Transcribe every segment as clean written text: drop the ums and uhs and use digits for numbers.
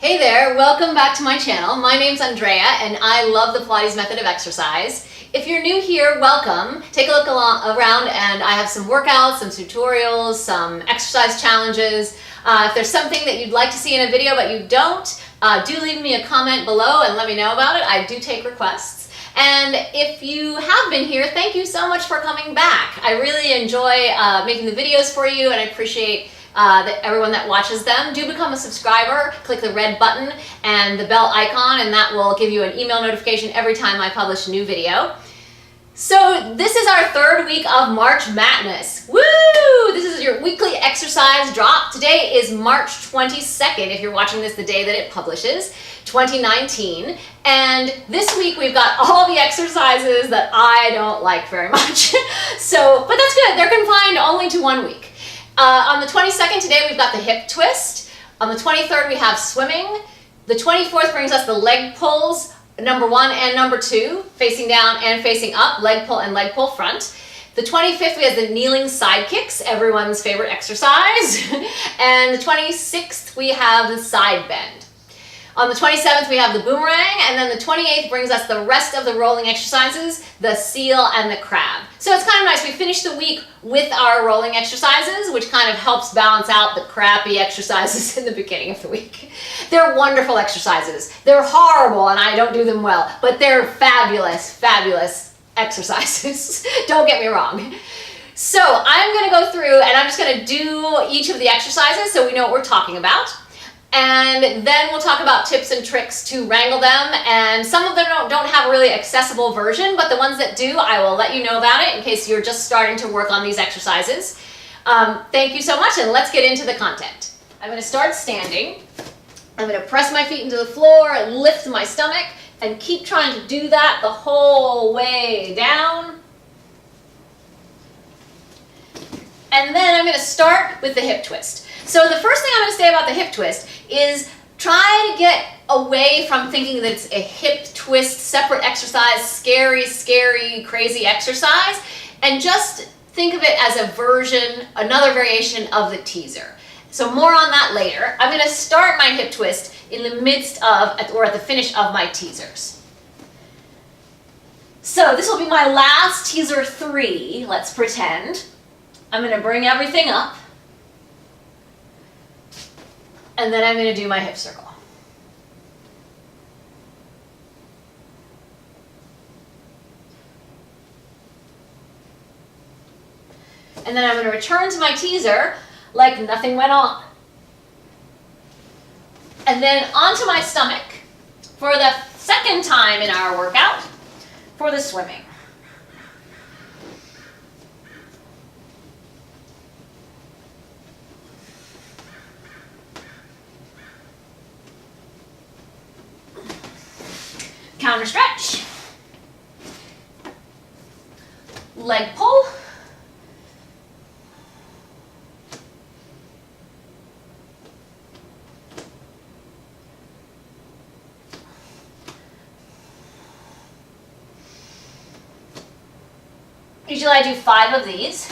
Hey there, welcome back to my channel. My name's Andrea and I love the Pilates method of exercise. If you're new here, welcome. Take a look around and I have some workouts, some tutorials, some exercise challenges. If there's something that you'd like to see in a video but you don't, do leave me a comment below and let me know about it. I do take requests. And if you have been here, thank you so much for coming back. I really enjoy making the videos for you and I appreciate everyone that watches them. Do become a subscriber, click the red button and the bell icon, and that will give you an email notification every time I publish a new video. So this is our third week of March Madness. Woo! This is your weekly exercise drop. Today is March 22nd, if you're watching this the day that it publishes, 2019. And this week we've got all the exercises that I don't like very much. But that's good. They're confined only to 1 week. On the 22nd today, we've got the hip twist. On the 23rd, we have swimming. The 24th brings us the leg pulls, number 1 and number 2, facing down and facing up, leg pull and leg pull front. The 25th, we have the kneeling side kicks, everyone's favorite exercise. And the 26th, we have the side bend. On the 27th, we have the boomerang, and then the 28th brings us the rest of the rolling exercises, the seal and the crab. So it's kind of nice. We finish the week with our rolling exercises, which kind of helps balance out the crappy exercises in the beginning of the week. They're wonderful exercises. They're horrible, and I don't do them well, but they're fabulous, fabulous exercises. Don't get me wrong. So I'm going to go through, and I'm just going to do each of the exercises so we know what we're talking about. And then we'll talk about tips and tricks to wrangle them, and some of them don't have a really accessible version, but the ones that do, I will let you know about it in case you're just starting to work on these exercises. Thank you so much, and let's get into the content. I'm going to start standing. I'm going to press my feet into the floor, lift my stomach, and keep trying to do that the whole way down. And then I'm going to start with the hip twist. So the first thing I'm going to say about the hip twist is try to get away from thinking that it's a hip twist, separate exercise, scary, crazy exercise, and just think of it as a version, another variation of the teaser. So more on that later. I'm going to start my hip twist in the midst of, or at the finish of my teasers. So this will be my last teaser 3, let's pretend. I'm going to bring everything up. And then I'm going to do my hip circle. And then I'm going to return to my teaser like nothing went on. And then onto my stomach for the second time in our workout for the swimming. Counter stretch, leg pull, usually I do 5 of these.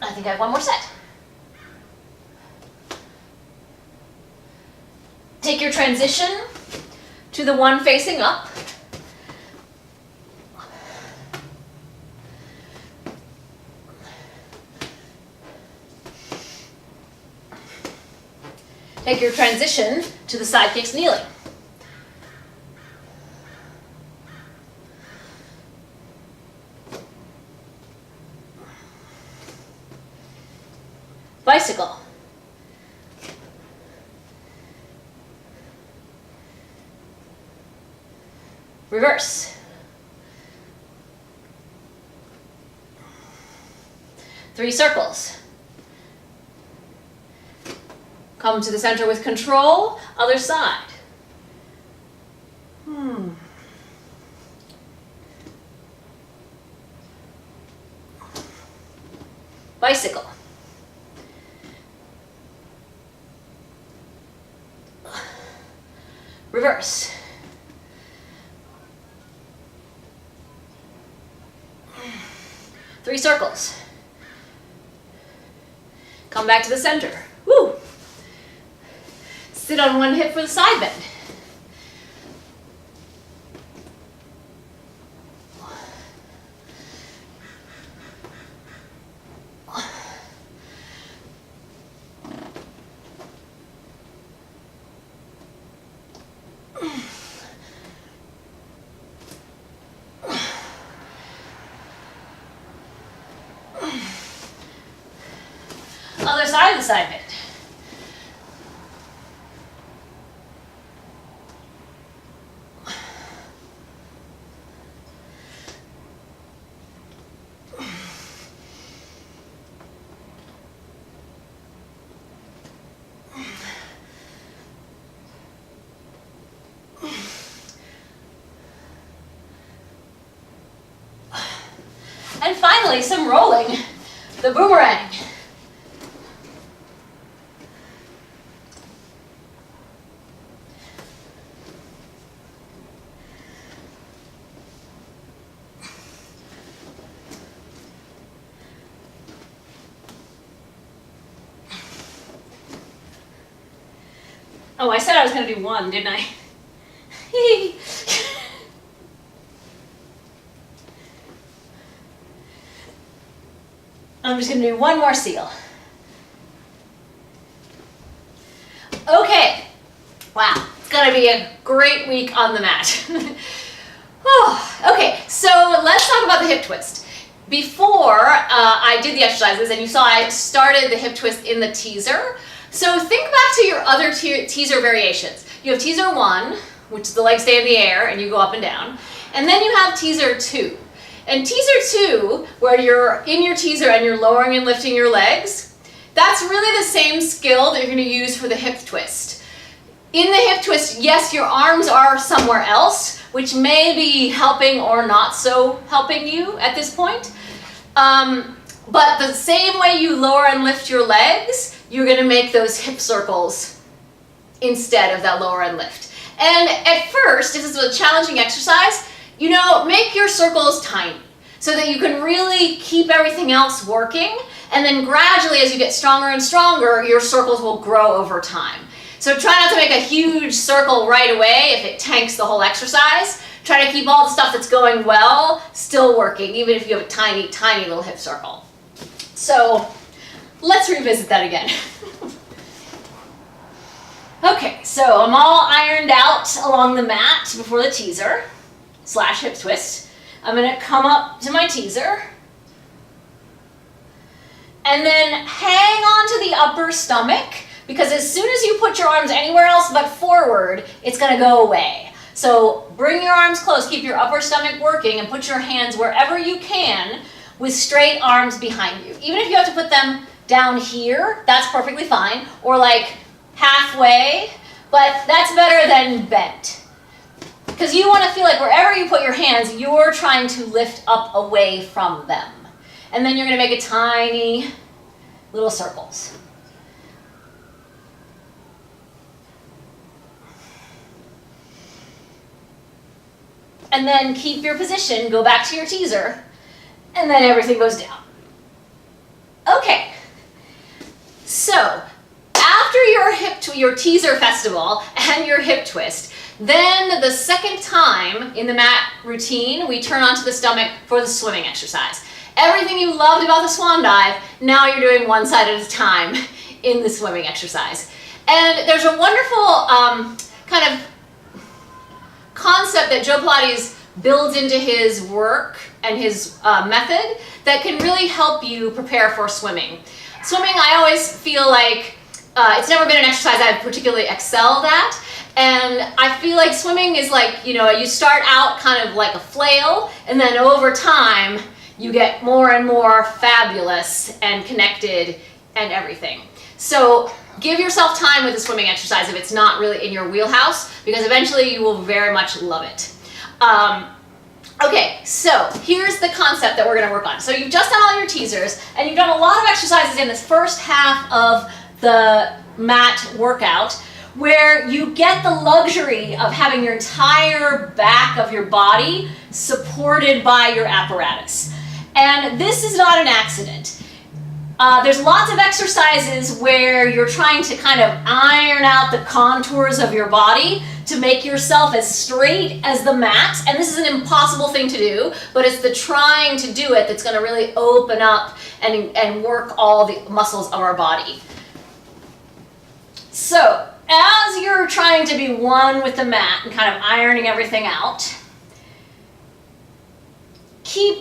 I think I have 1 more set. Take your transition to the one facing up. Take your transition to the side kicks kneeling. Bicycle. Reverse. 3 circles. Come to the center with control, other side. Bicycle. Reverse. 3 circles. Come back to the center. Woo. Sit on one hip for the side bend. Other side of the side bend. And finally, some rolling, the boomerang. Oh, I said I was going to do one, didn't I? I'm just going to do one more seal. Okay. Wow. It's going to be a great week on the mat. Okay, so let's talk about the hip twist. Before I did the exercises, and you saw I started the hip twist in the teaser. So think back to your other teaser variations. You have teaser 1, which is the legs stay in the air and you go up and down. And then you have teaser 2. And teaser 2, where you're in your teaser and you're lowering and lifting your legs, that's really the same skill that you're going to use for the hip twist. In the hip twist, yes, your arms are somewhere else, which may be helping or not so helping you at this point. But the same way you lower and lift your legs, you're going to make those hip circles instead of that lower and lift. And at first, this is a challenging exercise, you know, make your circles tiny so that you can really keep everything else working. And then gradually, as you get stronger and stronger, your circles will grow over time. So try not to make a huge circle right away if it tanks the whole exercise. Try to keep all the stuff that's going well still working, even if you have a tiny, tiny little hip circle. So let's revisit that again. Okay, so I'm all ironed out along the mat before the teaser / hip twist. I'm going to come up to my teaser and then hang on to the upper stomach, because as soon as you put your arms anywhere else but forward, it's going to go away. So bring your arms close, keep your upper stomach working, and put your hands wherever you can with straight arms behind you. Even if you have to put them down here, that's perfectly fine, or like halfway, but that's better than bent. Because you want to feel like wherever you put your hands, you're trying to lift up away from them. And then you're going to make a tiny little circles. And then keep your position, go back to your teaser, and then everything goes down. Okay, so after your teaser festival and your hip twist, then the second time in the mat routine, we turn onto the stomach for the swimming exercise. Everything you loved about the Swan Dive, now you're doing one side at a time in the swimming exercise. And there's a wonderful kind of concept that Joe Pilates builds into his work and his method that can really help you prepare for swimming. Swimming, I always feel like it's never been an exercise I've particularly excelled at, and I feel like swimming is like, you know, you start out kind of like a flail, and then over time you get more and more fabulous and connected and everything. So give yourself time with the swimming exercise if it's not really in your wheelhouse, because eventually you will very much love it. Okay, so here's the concept that we're going to work on. So you've just done all your teasers, and you've done a lot of exercises in this first half of the mat workout, where you get the luxury of having your entire back of your body supported by your apparatus. And this is not an accident. There's lots of exercises where you're trying to kind of iron out the contours of your body to make yourself as straight as the mat. And this is an impossible thing to do, but it's the trying to do it that's going to really open up and work all the muscles of our body. So as you're trying to be one with the mat and kind of ironing everything out,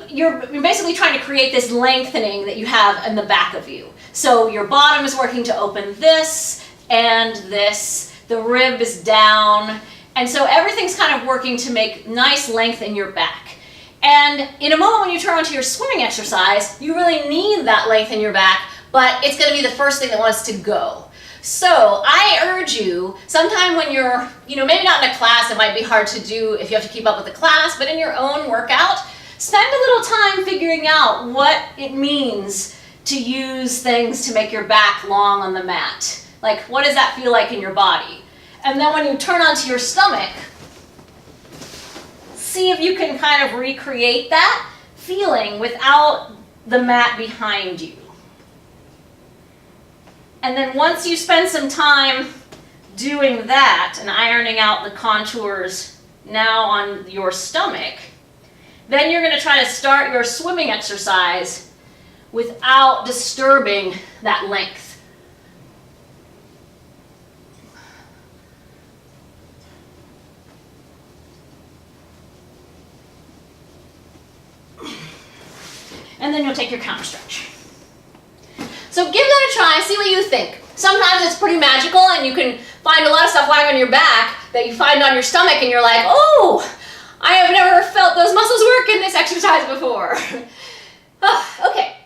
you're basically trying to create this lengthening that you have in the back of you. So your bottom is working to open this and this, the rib is down, and so everything's kind of working to make nice length in your back. And in a moment when you turn onto your swimming exercise, you really need that length in your back, but it's going to be the first thing that wants to go. So I urge you, sometime when you're, maybe not in a class, it might be hard to do if you have to keep up with the class, but in your own workout, spend a little time figuring out what it means to use things to make your back long on the mat. Like, what does that feel like in your body? And then when you turn onto your stomach, see if you can kind of recreate that feeling without the mat behind you. And then once you spend some time doing that and ironing out the contours now on your stomach, then you're going to try to start your swimming exercise without disturbing that length. And then you'll take your counter stretch. So give that a try, see what you think. Sometimes it's pretty magical and you can find a lot of stuff lying on your back that you find on your stomach and you're like, oh, I have never felt those muscles work in this exercise before. Okay,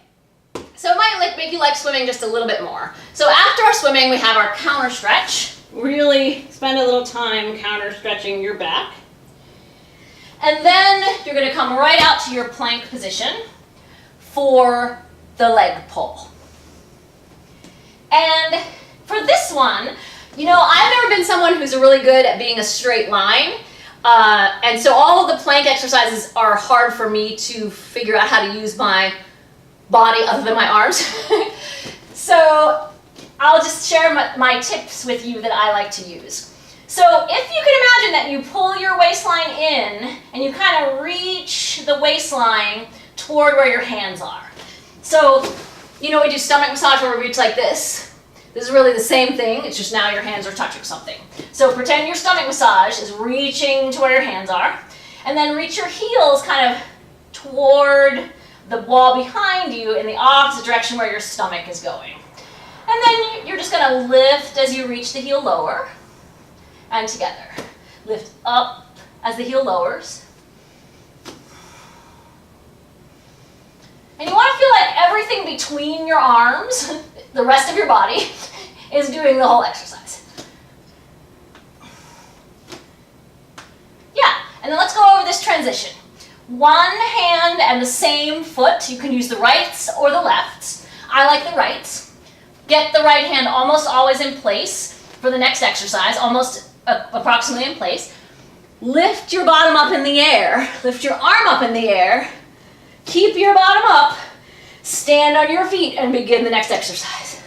so it might make you like swimming just a little bit more. So after our swimming, we have our counter stretch. Really spend a little time counter stretching your back. And then you're going to come right out to your plank position for the leg pull. And for this one, I've never been someone who's really good at being a straight line. And so all of the plank exercises are hard for me to figure out how to use my body other than my arms. So I'll just share my tips with you that I like to use. So if you can imagine that you pull your waistline in and you kind of reach the waistline toward where your hands are. So, we do stomach massage where we reach like this. This is really the same thing, it's just now your hands are touching something. So pretend your stomach massage is reaching to where your hands are, and then reach your heels kind of toward the wall behind you in the opposite direction where your stomach is going. And then you're just going to lift as you reach the heel lower, and together. Lift up as the heel lowers. And you want to feel like everything between your arms, the rest of your body, is doing the whole exercise. Yeah, and then let's go over this transition. One hand and the same foot. You can use the rights or the lefts. I like the rights. Get the right hand almost always in place for the next exercise, almost approximately in place. Lift your bottom up in the air. Lift your arm up in the air. Keep your bottom up, stand on your feet, and begin the next exercise.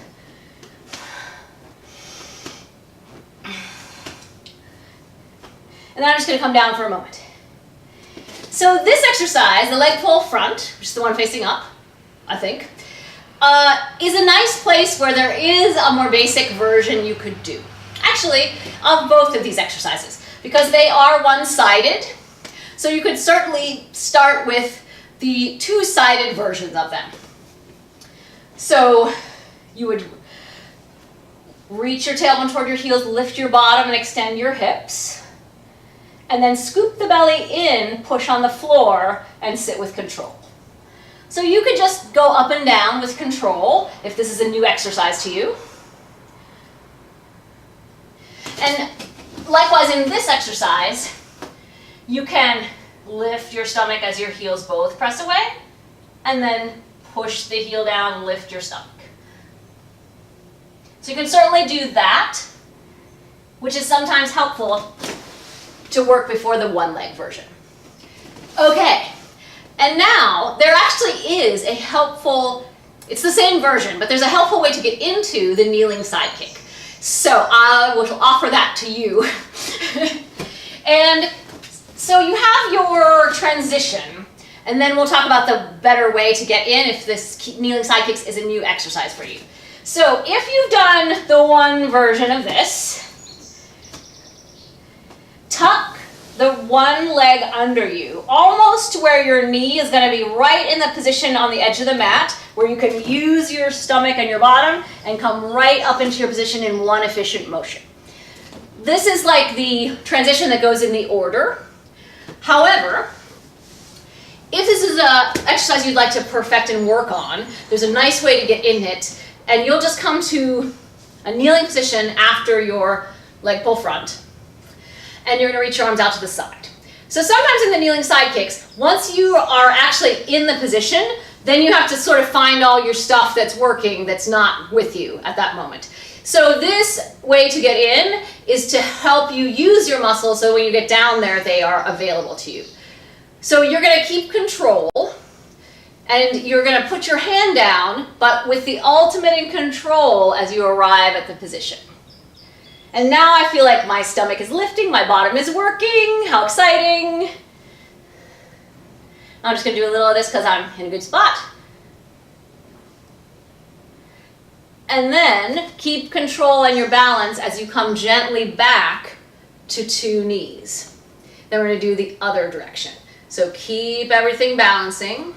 And then I'm just going to come down for a moment. So this exercise, the leg pull front, which is the one facing up, I think, is a nice place where there is a more basic version you could do. Actually, of both of these exercises, because they are one-sided. So you could certainly start with the two-sided versions of them. So you would reach your tailbone toward your heels, lift your bottom and extend your hips, and then scoop the belly in, push on the floor, and sit with control. So you could just go up and down with control if this is a new exercise to you. And likewise in this exercise, you can lift your stomach as your heels both press away, and then push the heel down, lift your stomach. So you can certainly do that, which is sometimes helpful to work before the one leg version. Okay, and now there actually is a helpful It's the same version, but there's a helpful way to get into the kneeling side kick. So I will offer that to you. And so you have your transition, and then we'll talk about the better way to get in if this kneeling side kicks is a new exercise for you. So if you've done the one version of this, tuck the one leg under you, almost to where your knee is going to be right in the position on the edge of the mat, where you can use your stomach and your bottom and come right up into your position in one efficient motion. This is like the transition that goes in the order. However, if this is an exercise you'd like to perfect and work on, there's a nice way to get in it, and you'll just come to a kneeling position after your leg pull front, and you're going to reach your arms out to the side. So sometimes in the kneeling side kicks, once you are actually in the position, then you have to sort of find all your stuff that's working that's not with you at that moment. So this way to get in is to help you use your muscles so when you get down there, they are available to you. So you're going to keep control, and you're going to put your hand down, but with the ultimate in control as you arrive at the position. And now I feel like my stomach is lifting, my bottom is working. How exciting. I'm just going to do a little of this because I'm in a good spot. And then keep control and your balance as you come gently back to two knees. Then we're going to do the other direction. So keep everything balancing.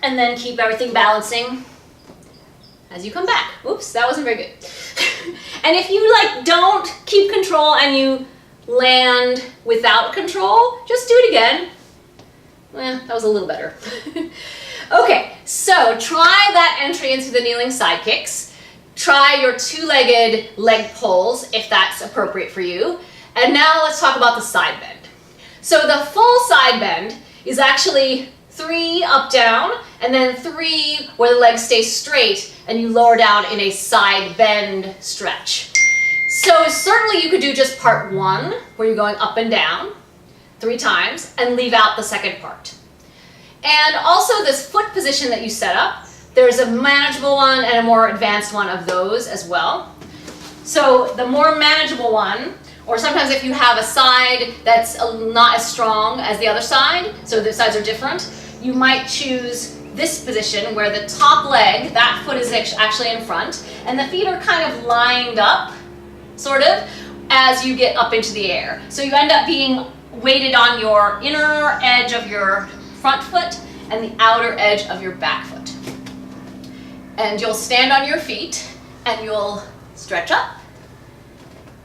And then keep everything balancing as you come back. Oops, that wasn't very good. And if you don't keep control and you land without control, just do it again. That was a little better. Okay, so try that entry into the kneeling side kicks. Try your two-legged leg pulls if that's appropriate for you. And now let's talk about the side bend. So the full side bend is actually 3 up, down, and then 3 where the legs stay straight and you lower down in a side bend stretch. So certainly you could do just part 1 where you're going up and down 3 times and leave out the second part. And also this foot position that you set up, there's a manageable one and a more advanced one of those as well. So the more manageable one, or sometimes if you have a side that's not as strong as the other side, so the sides are different, you might choose this position where the top leg, that foot is actually in front, and the feet are kind of lined up, sort of, as you get up into the air. So you end up being weighted on your inner edge of your front foot and the outer edge of your back foot. And you'll stand on your feet and you'll stretch up.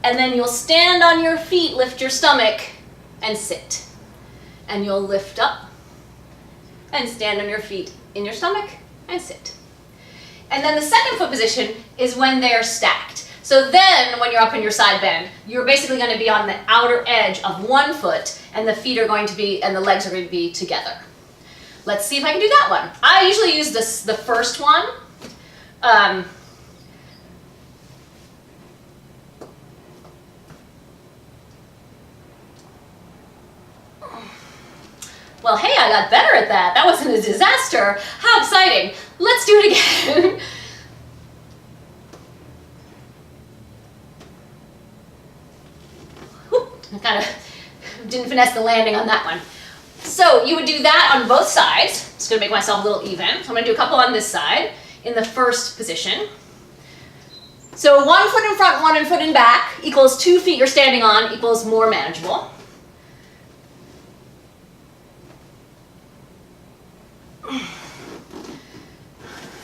And then you'll stand on your feet, lift your stomach, and sit. And you'll lift up and stand on your feet in your stomach and sit. And then the second foot position is when they're stacked. So then when you're up in your side bend, you're basically going to be on the outer edge of one foot and the feet are going to be, and the legs are going to be together. Let's see if I can do that one. I usually use the first one. Well, hey, I got better at that. That wasn't a disaster. How exciting. Let's do it again. I kind of didn't finesse the landing on that one. So you would do that on both sides. Just going to make myself a little even. So I'm going to do a couple on this side in the first position. So 1 foot in front, 1 foot in back equals 2 feet you're standing on equals more manageable.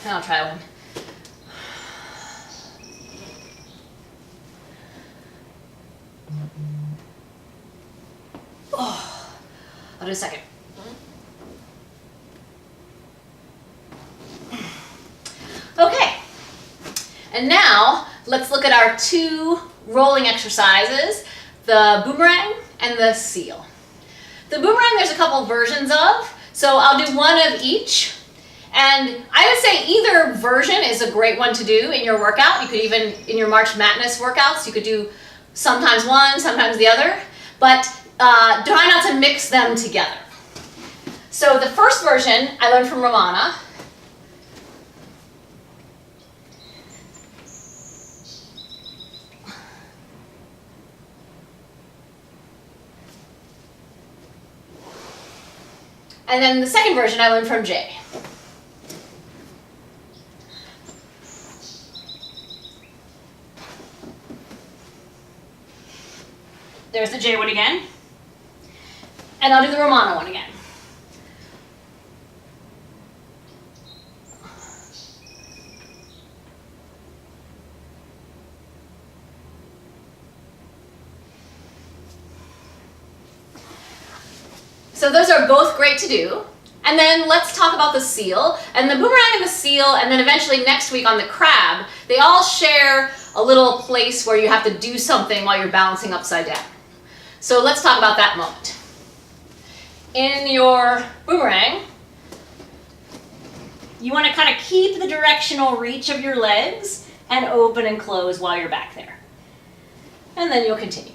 I'll try one. Oh, I'll do a second. Okay, and now let's look at our 2 rolling exercises, the boomerang and the seal. The boomerang there's a couple versions of, so I'll do one of each. And I would say either version is a great one to do in your workout. You could even, in your March MATness workouts, you could do sometimes one, sometimes the other, but try not to mix them together. So the first version I learned from Romana. And then the second version I learned from Jay. There's the Jay one again. And I'll do the Romana one again. So those are both great to do. And then let's talk about the seal. And the boomerang and the seal, and then eventually next week on the crab, they all share a little place where you have to do something while you're balancing upside down. So let's talk about that moment. In your boomerang, you want to kind of keep the directional reach of your legs and open and close while you're back there. And then you'll continue.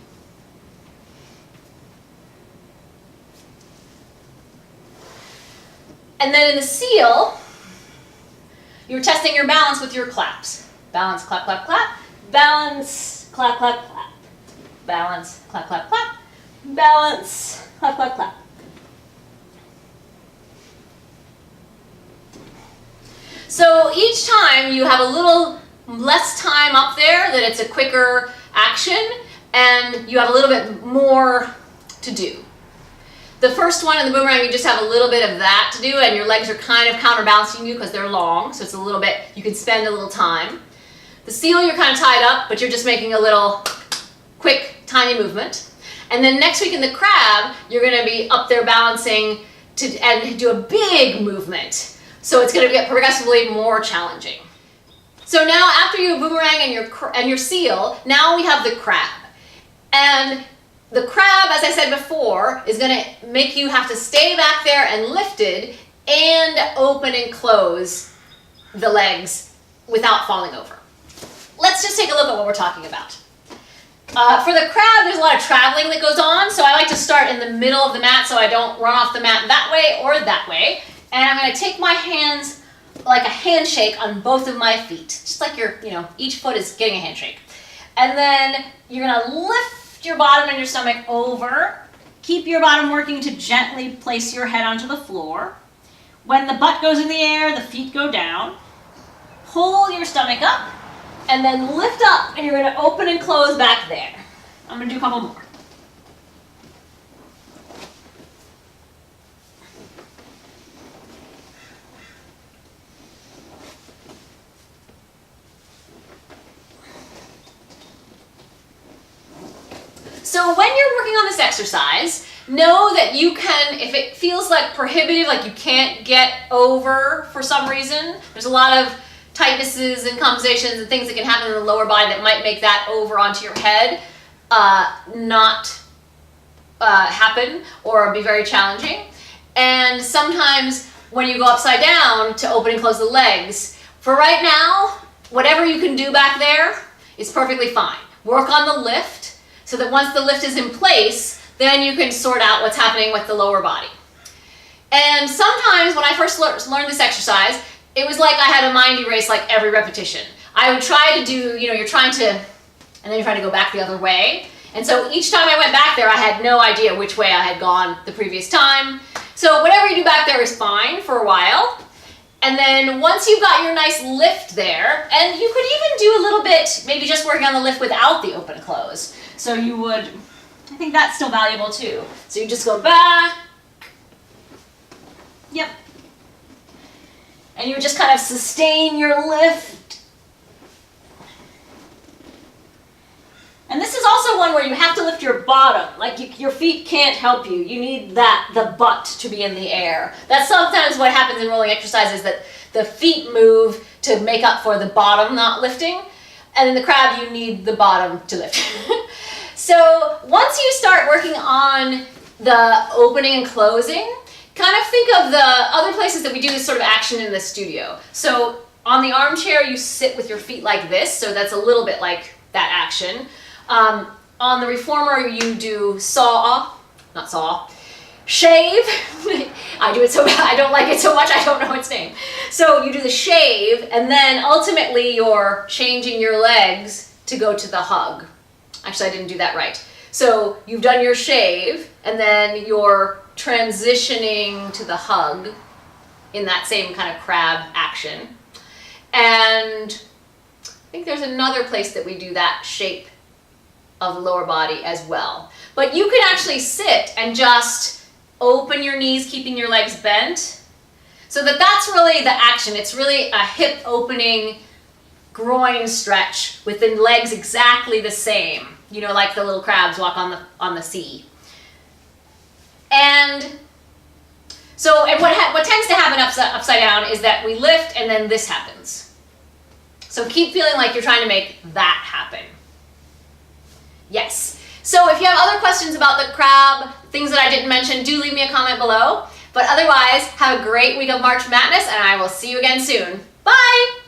And then in the seal, you're testing your balance with your claps. Balance, clap, clap, clap. Balance, clap, clap, clap. Balance, clap, clap, clap. Balance, clap, clap, clap. So each time you have a little less time up there, that it's a quicker action, and you have a little bit more to do. The first one in the boomerang, you just have a little bit of that to do, and your legs are kind of counterbalancing you because they're long, so it's a little bit, you can spend a little time. The seal, you're kind of tied up, but you're just making a little quick, tiny movement. And then next week in the crab, you're going to be up there balancing and do a big movement. So it's going to get progressively more challenging. So now after you boomerang and your seal, now we have the crab. And the crab, as I said before, is going to make you have to stay back there and lifted and open and close the legs without falling over. Let's just take a look at what we're talking about. For the crab, there's a lot of traveling that goes on, so I like to start in the middle of the mat so I don't run off the mat that way or that way. And I'm going to take my hands like a handshake on both of my feet, just like each foot is getting a handshake. And then you're going to lift your bottom and your stomach over. Keep your bottom working to gently place your head onto the floor. When the butt goes in the air, the feet go down. Pull your stomach up, and then lift up, and you're going to open and close back there. I'm going to do a couple more. So when you're working on this exercise, know that you can, if it feels like prohibitive, like you can't get over for some reason, there's a lot of tightnesses and compensations and things that can happen in the lower body that might make that over onto your head not happen or be very challenging. And sometimes when you go upside down to open and close the legs, for right now, whatever you can do back there is perfectly fine. Work on the lift so that once the lift is in place, then you can sort out what's happening with the lower body. And sometimes when I first learned this exercise, it was like I had a mind erase like every repetition. I would try to do, you're trying to, and then you're trying to go back the other way. And so each time I went back there, I had no idea which way I had gone the previous time. So whatever you do back there is fine for a while. And then once you've got your nice lift there, and you could even do a little bit, maybe just working on the lift without the open close. So you would, I think that's still valuable too. So you just go back. Yep. And you would just kind of sustain your lift. And this is also one where you have to lift your bottom. Like your feet can't help you. You need the butt to be in the air. That's sometimes what happens in rolling exercises, that the feet move to make up for the bottom not lifting. And in the crab, you need the bottom to lift. So once you start working on the opening and closing, kind of think of the other places that we do this sort of action in the studio. So on the armchair, you sit with your feet like this, so that's a little bit like that action. On the reformer, you do shave. I do it so bad, I don't like it so much, I don't know its name. So you do the shave, and then ultimately you're changing your legs to go to the hug. Actually, I didn't do that right. So you've done your shave, and then you're transitioning to the hug in that same kind of crab action. And I think there's another place that we do that shape of the lower body as well. But you can actually sit and just open your knees, keeping your legs bent. So that's really the action. It's really a hip opening, groin stretch with the legs exactly the same. You know, like the little crabs walk on the sea. And so, and what tends to happen upside down is that we lift and then this happens. So keep feeling like you're trying to make that happen. Yes. So if you have other questions about the crab, things that I didn't mention, do leave me a comment below. But otherwise, have a great week of March Madness, and I will see you again soon. Bye!